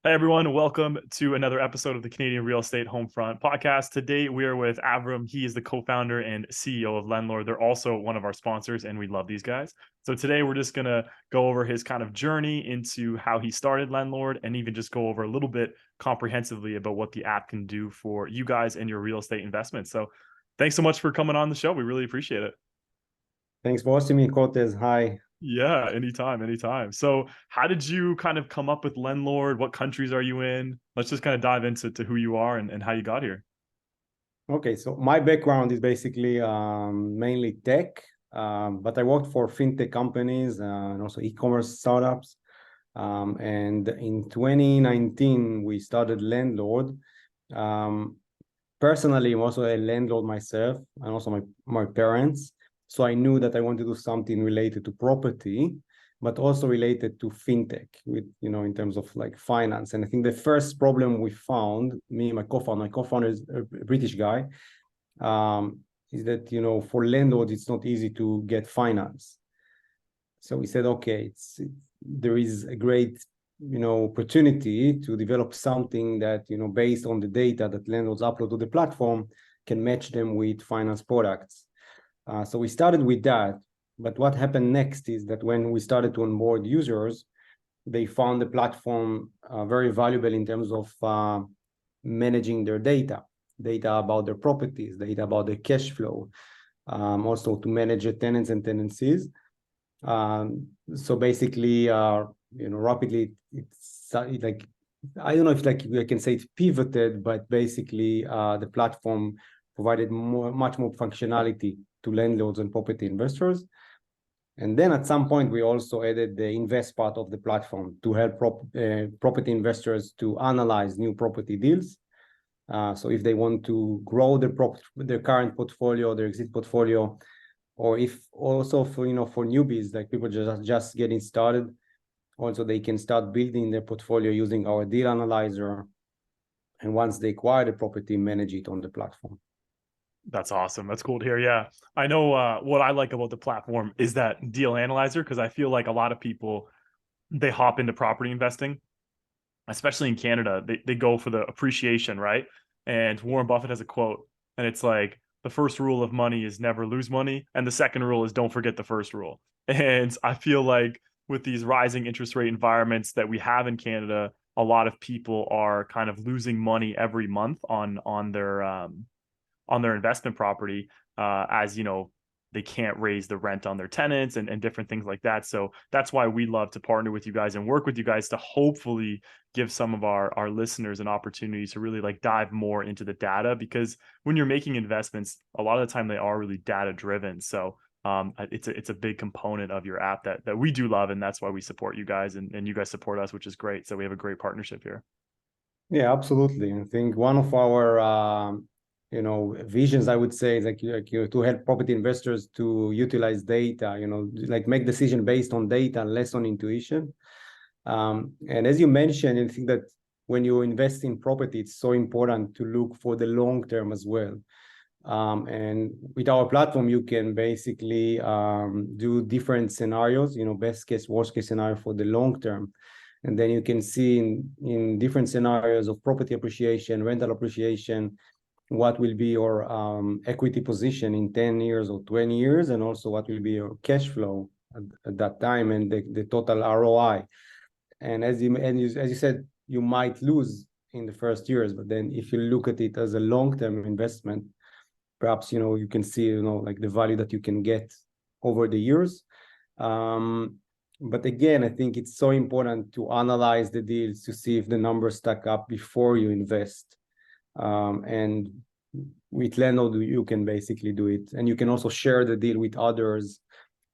Hey everyone, welcome to another episode of the Canadian Real Estate Homefront podcast. Today we are with Avram. He is the co-founder and CEO of Lenlord. They're also one of our sponsors and we love these guys. So today we're just going to go over his kind of journey into how he started Lenlord and even just go over a little bit comprehensively about what the app can do for you guys and your real estate investments. So thanks so much for coming on the show. We really appreciate it. Thanks for hosting me, Cortez. Hi. Yeah, anytime, anytime. So how did you kind of come up with Lenlord? What countries are you in? Let's just kind of dive into who you are and how you got here. Okay, so my background is basically mainly tech, but I worked for fintech companies and also e-commerce startups. And in 2019, we started Lenlord. Personally, I'm also a landlord myself and also my parents. So I knew that I wanted to do something related to property, but also related to fintech with, in terms of like finance. And I think the first problem we found, me and my co-founder is a British guy, is that, for landlords, it's not easy to get finance. So we said, okay, there is a great, opportunity to develop something that, based on the data that landlords upload to the platform, can match them with finance products. So we started with that. But what happened next is that when we started to onboard users, they found the platform very valuable in terms of managing their data about their properties, data about their cash flow, also to manage the tenants and tenancies. So basically, rapidly, it's like, I don't know if like I can say it's pivoted, but basically the platform provided much more functionality to landlords and property investors. And then at some point, we also added the invest part of the platform to help property investors to analyze new property deals. So if they want to grow their current portfolio, their existing portfolio, or if also for newbies, like people just getting started, also they can start building their portfolio using our deal analyzer. And once they acquire the property, manage it on the platform. That's awesome. That's cool to hear. Yeah. I know what I like about the platform is that deal analyzer, because I feel like a lot of people, they hop into property investing, especially in Canada. They go for the appreciation, right? And Warren Buffett has a quote, and it's like, the first rule of money is never lose money. And the second rule is don't forget the first rule. And I feel like with these rising interest rate environments that we have in Canada, a lot of people are kind of losing money every month on their investment property, as you know, they can't raise the rent on their tenants and different things like that. So that's why we love to partner with you guys and work with you guys to hopefully give some of our listeners an opportunity to really like dive more into the data, because when you're making investments, a lot of the time they are really data driven. So it's a big component of your app that we do love, and that's why we support you guys and you guys support us, which is great. So we have a great partnership here. Yeah, absolutely. I think one of our visions, I would say, is like to help property investors to utilize data, like make decision based on data, less on intuition. And as you mentioned, I think that when you invest in property, it's so important to look for the long term as well. And with our platform, you can basically do different scenarios, best case, worst case scenario for the long term. And then you can see in different scenarios of property appreciation, rental appreciation, what will be your equity position in 10 years or 20 years, and also what will be your cash flow at that time and the total ROI. And as you said, you might lose in the first years, but then if you look at it as a long-term investment, perhaps, you can see, like the value that you can get over the years. But again, I think it's so important to analyze the deals to see if the numbers stack up before you invest. And with Lenlord, you can basically do it. And you can also share the deal with others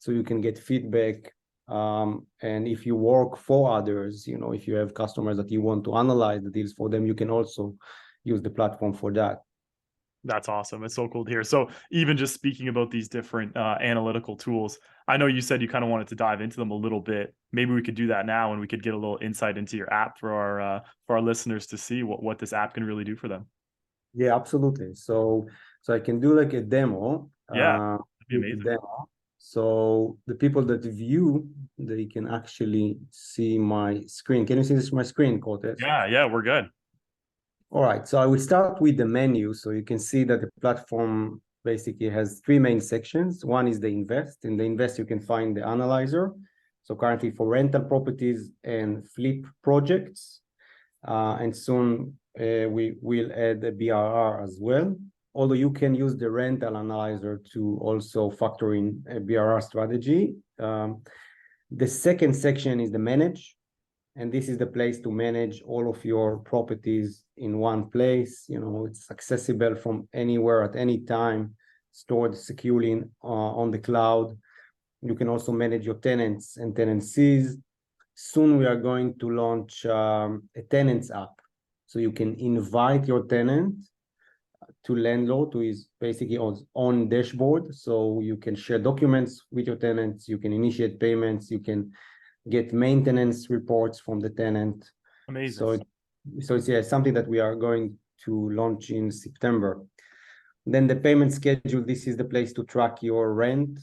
so you can get feedback. And if you work for others, if you have customers that you want to analyze the deals for them, you can also use the platform for that. That's awesome. It's so cool to hear. So even just speaking about these different analytical tools, I know you said you kind of wanted to dive into them a little bit. Maybe we could do that now, and we could get a little insight into your app for our listeners to see what this app can really do for them. Yeah, absolutely. So I can do like a demo. Yeah, that'd be amazing. Demo. So the people that view, they can actually see my screen. Can you see this my screen, Cortez? Yeah, we're good. All right, so I will start with the menu. So you can see that the platform basically has three main sections. One is the invest. In the invest, you can find the analyzer. So currently for rental properties and flip projects. And soon we will add a BRR as well. Although you can use the rental analyzer to also factor in a BRR strategy. The second section is the manage. And this is the place to manage all of your properties in one place. You know, it's accessible from anywhere at any time, stored securely on the cloud. You can also manage your tenants and tenancies. Soon we are going to launch a tenants app. So you can invite your tenant to Lenlord, who is basically on dashboard. So you can share documents with your tenants, you can initiate payments, you can get maintenance reports from the tenant. Amazing. So it's something that we are going to launch in September. Then the payment schedule, this is the place to track your rent,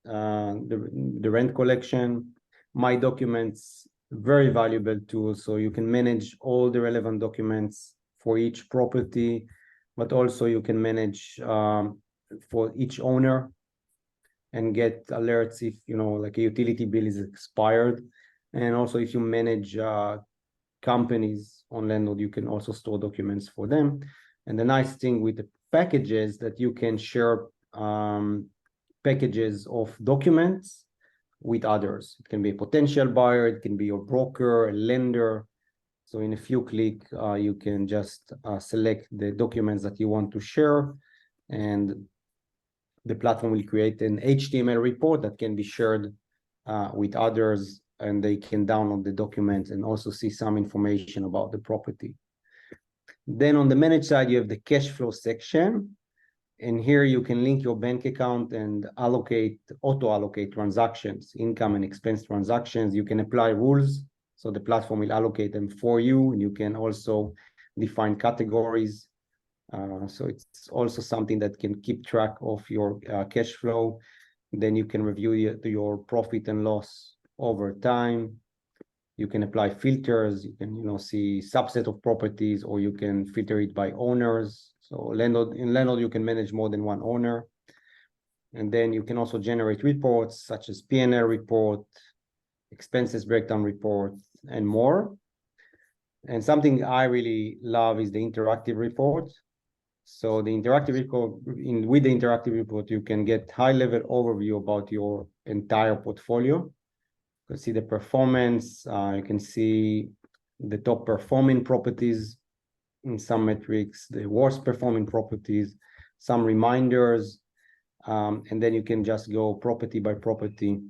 the rent collection. My documents, very valuable tool. So you can manage all the relevant documents for each property, but also you can manage for each owner and get alerts if, you know, like a utility bill is expired. And also if you manage companies on Lenlord, you can also store documents for them. And the nice thing with the packages that you can share packages of documents with others. It can be a potential buyer, it can be your broker, a lender. So in a few clicks, you can just select the documents that you want to share, and the platform will create an HTML report that can be shared with others, and they can download the document and also see some information about the property. Then on the manage side, you have the cash flow section. And here you can link your bank account and auto-allocate transactions, income and expense transactions. You can apply rules, so the platform will allocate them for you. And you can also define categories. So it's also something that can keep track of your cash flow. Then you can review your profit and loss over time. You can apply filters. You can, you know, see subset of properties, or you can filter it by owners. So in Lenlord, you can manage more than one owner. And then you can also generate reports such as P&L report, expenses breakdown report, and more. And something I really love is the interactive report. So the interactive report, with the interactive report, you can get high-level overview about your entire portfolio. You can see the performance. You can see the top performing properties in some metrics, the worst performing properties, some reminders, and then you can just go property by property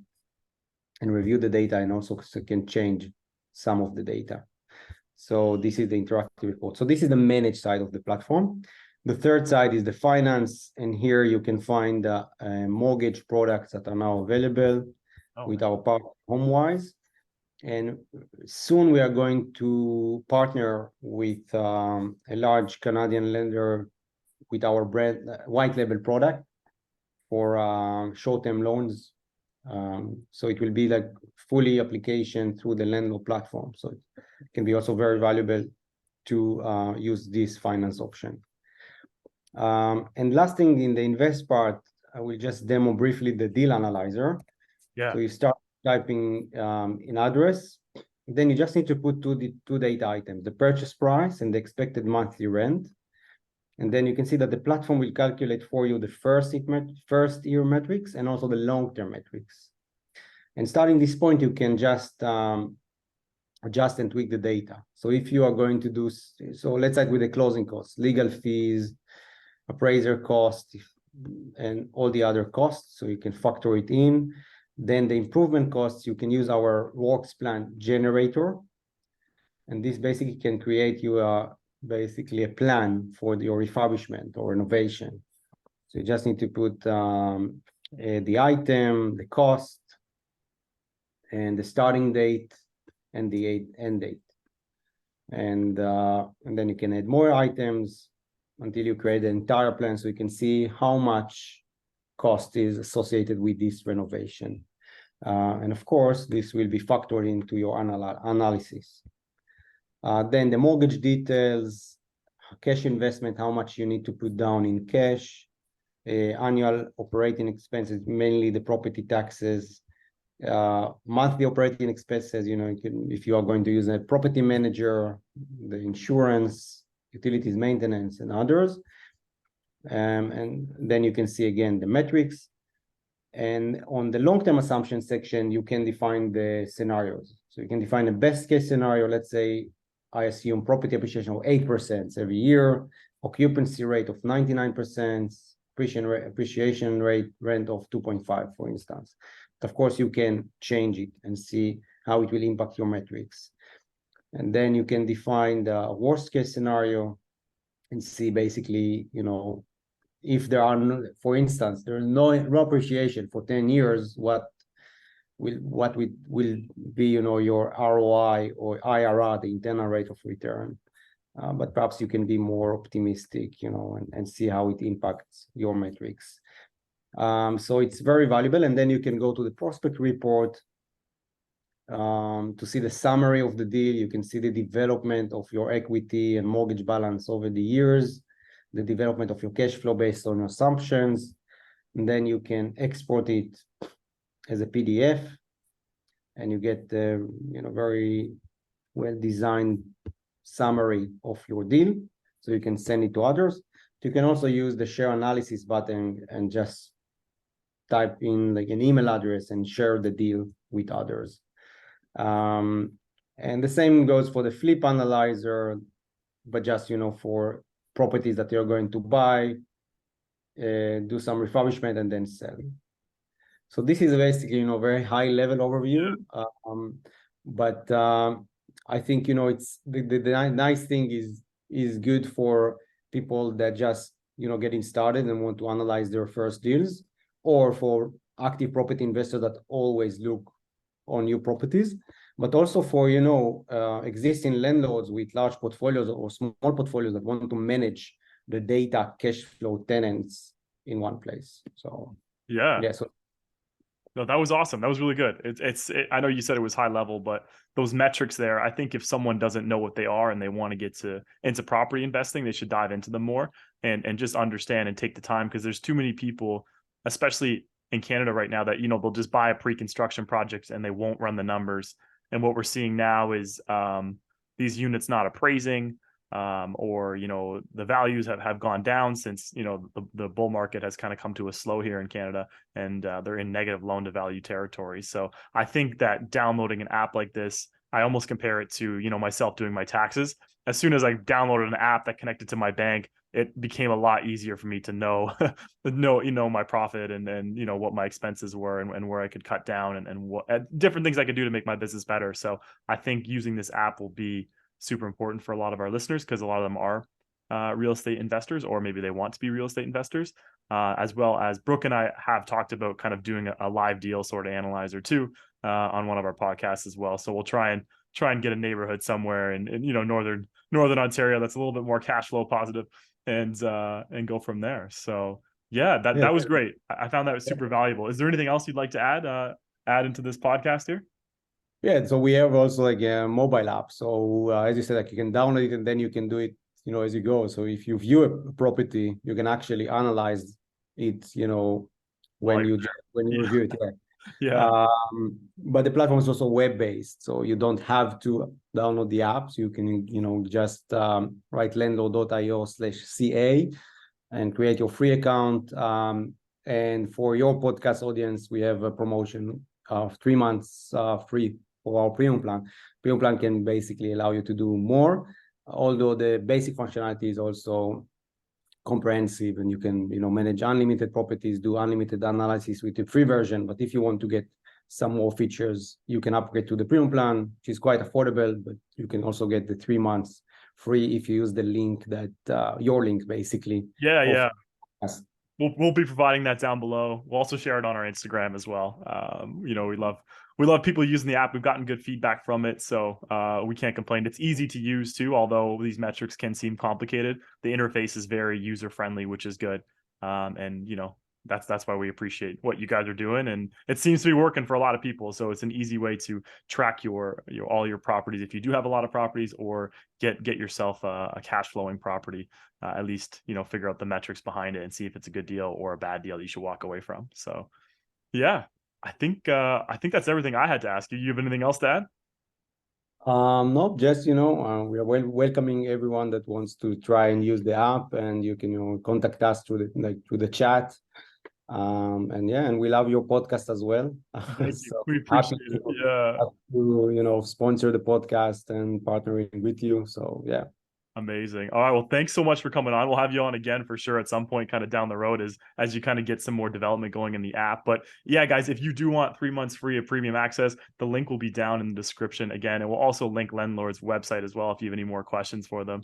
and review the data, and also can change some of the data. So this is the interactive report. So this is the managed side of the platform. The third side is the finance, and here you can find mortgage products that are now available with our partner HomeWise. And soon we are going to partner with a large Canadian lender with our brand white label product for short-term loans. So it will be like fully application through the Lenlord platform. So it can be also very valuable to use this finance option. And last thing in the invest part, I will just demo briefly the deal analyzer. Yeah. So you start typing in address, then you just need to put two data items, the purchase price and the expected monthly rent. And then you can see that the platform will calculate for you the first year metrics and also the long-term metrics. And starting this point, you can just adjust and tweak the data. So if you are going to do, so let's start with the closing costs, legal fees, appraiser costs, and all the other costs. So you can factor it in. Then the improvement costs, you can use our works plan generator. And this basically can create you basically a plan for your refurbishment or renovation. So you just need to put the item, the cost, and the starting date, and the end date. And then you can add more items until you create the entire plan, so you can see how much cost is associated with this renovation. And of course, this will be factored into your analysis. Then the mortgage details, cash investment, how much you need to put down in cash, annual operating expenses, mainly the property taxes, monthly operating expenses, if you are going to use a property manager, the insurance, utilities, maintenance, and others. And then you can see again the metrics. And on the long-term assumption section, you can define the scenarios. So you can define a best case scenario. Let's say I assume property appreciation of 8% every year, occupancy rate of 99%, appreciation rate rent of 2.5, for instance. But of course, you can change it and see how it will impact your metrics. And then you can define the worst case scenario and see basically, if there are no, for instance, there is no appreciation for 10 years, what will be, your ROI or IRR, the internal rate of return. But perhaps you can be more optimistic, and see how it impacts your metrics. So it's very valuable. And then you can go to the prospect report to see the summary of the deal. You can see the development of your equity and mortgage balance over the years, the development of your cash flow based on your assumptions. And then you can export it as a PDF, and you get the very well-designed summary of your deal, so you can send it to others. You can also use the share analysis button and just type in like an email address and share the deal with others. And the same goes for the flip analyzer, but just for properties that you're going to buy, do some refurbishment, and then sell. So this is basically very high level overview. But I think it's the nice thing is good for people that just getting started and want to analyze their first deals, or for active property investors that always look on new properties, but also for existing landlords with large portfolios or small portfolios that want to manage the data cash flow tenants in one place. So Yeah. So No, that was awesome. That was really good. I know you said it was high level, but those metrics there, I think if someone doesn't know what they are and they want to get into property investing, they should dive into them more and just understand and take the time, because there's too many people, especially in Canada right now, that they'll just buy a pre-construction project and they won't run the numbers. And what we're seeing now is these units not appraising, or the values have gone down since the bull market has kind of come to a slow here in Canada, and they're in negative loan to value territory. So I think that downloading an app like this, I almost compare it to myself doing my taxes. As soon as I downloaded an app that connected to my bank, it became a lot easier for me to know my profit and what my expenses were, and where I could cut down, and what different things I could do to make my business better. So I think using this app will be super important for a lot of our listeners, because a lot of them are real estate investors, or maybe they want to be real estate investors, as well as Brooke and I have talked about kind of doing a live deal sort of analyzer too, on one of our podcasts as well. So we'll try and get a neighborhood somewhere in northern Ontario that's a little bit more cash flow positive, and go from there. So yeah, that was great. I found that was super valuable. Is there anything else you'd like to add into this podcast here? Yeah, so we have also like a mobile app. So as you said, like you can download it and then you can do it, as you go. So if you view a property, you can actually analyze it, when you review it. Yeah. But the platform is also web-based, so you don't have to download the app. So you can, just write lenlord.io/CA and create your free account. And for your podcast audience, we have a promotion of 3 months free for our premium plan. Premium plan can basically allow you to do more, although the basic functionality is also comprehensive, and you can manage unlimited properties, do unlimited analysis with the free version. But if you want to get some more features, you can upgrade to the premium plan, which is quite affordable, but you can also get the 3 months free if you use the link that your link basically. Yeah. We'll be providing that down below. We'll also share it on our Instagram as well. We love people using the app. We've gotten good feedback from it, so we can't complain. It's easy to use too, although these metrics can seem complicated. The interface is very user friendly, which is good. And that's why we appreciate what you guys are doing, and it seems to be working for a lot of people. So it's an easy way to track your all your properties if you do have a lot of properties, or get yourself a cash flowing property. At least figure out the metrics behind it and see if it's a good deal or a bad deal that you should walk away from. So yeah, I think that's everything I had to ask you. You have anything else to add? No, just we are welcoming everyone that wants to try and use the app, and you can contact us through the chat. And yeah, and we love your podcast as well. Thank you. So We happy appreciate it. to, Yeah. sponsor the podcast and partnering with you. So yeah. Amazing. All right. Well, thanks so much for coming on. We'll have you on again for sure at some point, kind of down the road, as you kind of get some more development going in the app. But yeah, guys, if you do want 3 months free of premium access, the link will be down in the description again. And we'll also link Lenlord's website as well if you have any more questions for them.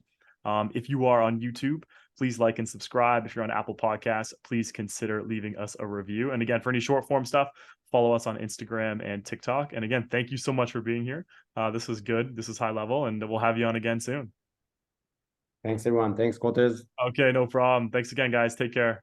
If you are on YouTube, please like and subscribe. If you're on Apple Podcasts, please consider leaving us a review. And again, for any short form stuff, follow us on Instagram and TikTok. And again, thank you so much for being here. This was good. This is high level, and we'll have you on again soon. Thanks everyone. Thanks, Cortez. Okay, no problem. Thanks again, guys. Take care.